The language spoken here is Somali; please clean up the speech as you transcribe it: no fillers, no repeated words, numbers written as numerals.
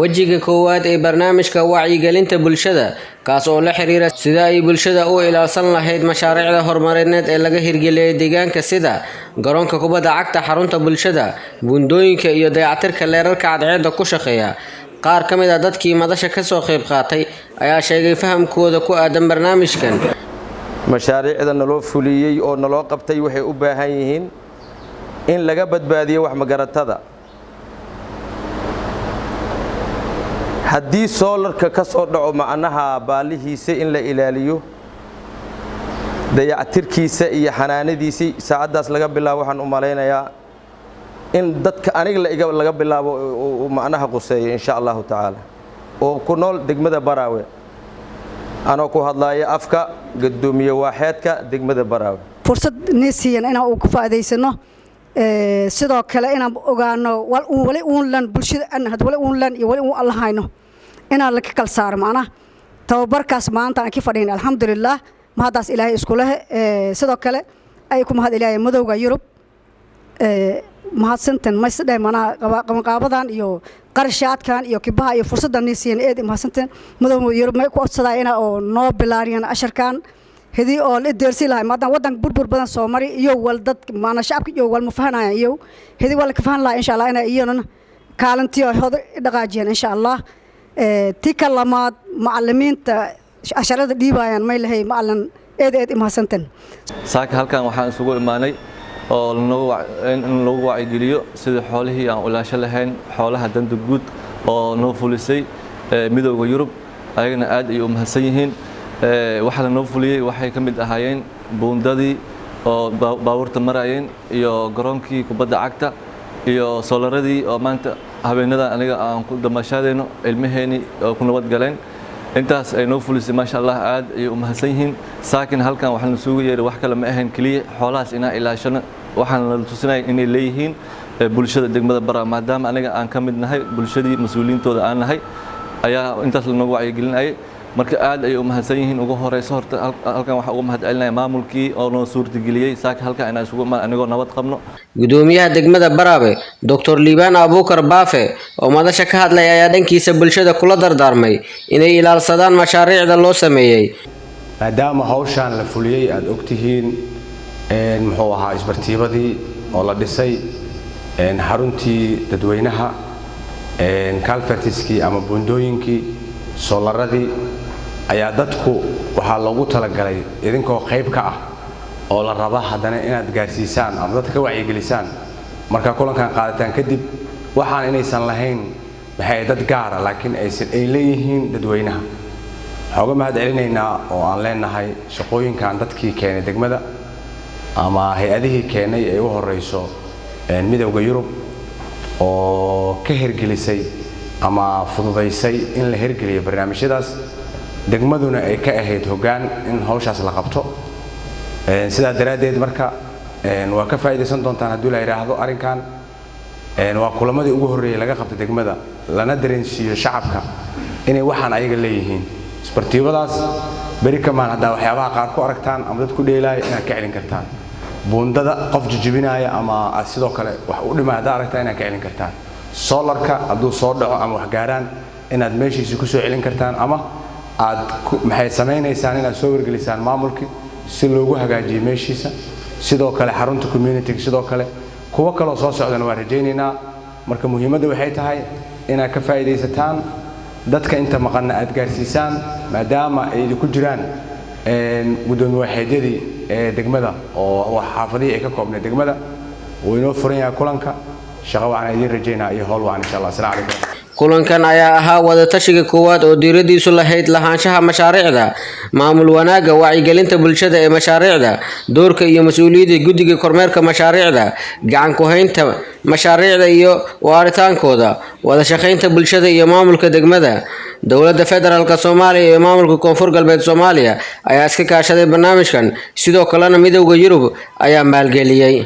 wejiga koowaad ee barnaamijka wacyigelinta bulshada kaas oo la xiriira sida ay bulshada u ilaalsan lahayd mashaariicda horumarineed ee laga hirgeliyay deegaanka sida garoonka kubadda cagta xarunta bulshada buundooyinka iyo dayactirka leerarka cadceedda ku shaqeeya qaar ka mid ah dadkii madasha ka soo qayb qaatay ayaa sheegay fahamkooda ku aadan barnaamijkan mashaariicda naloo fuliyay oo naloo qabtay waxay u baahan yihiin in laga badbaadiyo wax magaratada haddii soolarka ka soo dhaco macnaha baalihiisa in la ilaaliyo dayactirkiisa iyo xanaanadiisa saacadaas laga bilaabo waxaan u maleynayaa in dadka aniga laga bilaabo macnaha quseeyo insha Allah taala oo ku nool degmada Baraawe anoo ku hadlaaya afka gudoomiye waaxeedka degmada Baraawe fursad neesiyan inaan ku faa'iideysano sidoo kale inaan ogaano wali uun lan bulshada had wali uun lan iyo wali uun Allah hayno inaan la kala saaro macna tababarkaas maanta aan ka fadhiin alxamdulillah ma hadaas ilaahay isku leh sidoo kale ay ku mahad ilaahay madowga Yurub mahadsantan ma isdhay mana qabanqaabadan iyo qarashaadkan iyo kibaha iyo fursadan neesiyan eed mahadsantan madowga Yurub ma ku codsadaa ina oo noo bilaariyaan asharkan hadii oo la deersi lahay maadaama wadan burbur badan soo mari iyo wal dad maana shacabka iyo wal mufahanaya iyo hadii wal ka fahan lahaa insha Allah ina iyana kaalintii hooda dhaqaajiyaan insha Allah tika lamaad macallimiinta asharada dhiibayaan ma ilahay macallin eed imaasantan saaka halkan waxaan isugu imaanay oo lagu wacyigeliyo sida xoolihii aan ulaasho lahayn xoolaha danta guud oo noo fulisay midowga Yurub ayagana aad ay u mahadsan yihiin waxa la noo fuliyay waxay ka mid ahaayeen buundadii oo baabuurta marayeen iyo garoonkii kubadda cagta iyo solaradii oo maanta habeenada aniga aan ku damashadeeno ilmaheeni oo ku nabad galeen intaas ay noo fulisay ma sha Allah aad ay u mahadsan yihiin saakin halkan waxaan isugu yeeray wax kale ma ahayn kaliya xoolahaas ina ilaashana waxaan la tusinay inay leeyihiin bulshada degmada Bara maadaama aniga aan ka mid nahay bulshadii mas'uuliyiintooda aan nahay ayaa intaas la noogu wacyigelinayay marka aad ay u mahadsan yihiin ugu horeyso horta halkan waxa ugu mahad celinaya maamulkii oo noo suurtageliyay saaka halkan inaan isugu imaan anigoo nabad qabno gudoomiyaha degmada Baraawe Dr. Liibaan Abuukar Baafe oo madasha ka hadlay ayaa dhankiisa bulshada kula dardaarmay inay ilaalsadaan mashaariicda loo sameeyay maadaama hawshan la fuliyay aad ogtihiin muxuu ahaa isbartiibadii oo la dhisay xaruntii dadweynaha kalfartiskii ama buundooyinkii solaradii ayaa dadku waxa loogu talagalay idinkoo qayb ka ah oo la raba hadana inaad gaarsiisaan ama dadka wacyigelisaan marka kulankan qaadataan kadib waxaan inaysan lahayn maxay dad gaar ah laakiin ay leeyihiin dadweynaha xooga mahad celinaynaa oo aan leenahay shaqooyinkan dadkii keenay degmada ama hay'adihii keenay ay u horeyso midowga Yurub oo ka hirgelisay ama fududeysay in la hirgeliyo barnaamijyadaas degmaduna ay ka ahayd hoggaan in hawshaas la qabto sida daraadeed marka waa ka faa'iideysan doontaan haddii la yiraahdo arinkan waa kulamadii ugu horeeyay laga qabtay degmada lana dareensiyo shacabka inay waxaan ayaga leeyihiin isbartiibadaas bari kamaan hadda waxyaabaha qaar ku aragtaan ama dad ku dheelay inaad ka celin kartaan buundada qof jijibinaya ama sidoo kale wax u dhimaada aragtaan inaad ka celin kartaan solarka hadduu soo dhaco ama wax gaaraan inaad meeshiisa ku soo celin kartaan ama aad maxay sameeynaysan inaad soo wargelisaan maamulkii si loogu hagaajiyo meeshiisa sidoo kale xarunta community sidoo kale kuwa kale soo socdana waa rajaynaynaa marka muhiimadda waxay tahay inaad ka faa'iideysataan dadka inta maqan aad gaarsiisaan maadaama ay ku jiraan gudoomiye waaxeedyadii degmada oo xaafadii ay ka koobnay degmada wayno furan yahay kulanka shaqo waxaan idin rajaynaa iyo hawl waxaan insha Allah assalaamu calaykum kulankan ayaa ahaa wada tashiga koowaad oo diiradiisu lahayd lahaanshaha mashaariicda maamul wanaaga wacyigelinta bulshada ee mashaariicda doorka iyo mas'uuliyadda guddiga kormeerka mashaariicda gacan ku haynta mashaariicda iyo waaritaankooda wada shaqaynta bulshada iyo maamulka degmada dowladda federaalka Soomaaliya iyo maamulka koonfur galbeed Soomaaliya ayaa iska kaashaday barnaamijkan sidoo kalena midowga Yurub ayaa maalgeliyay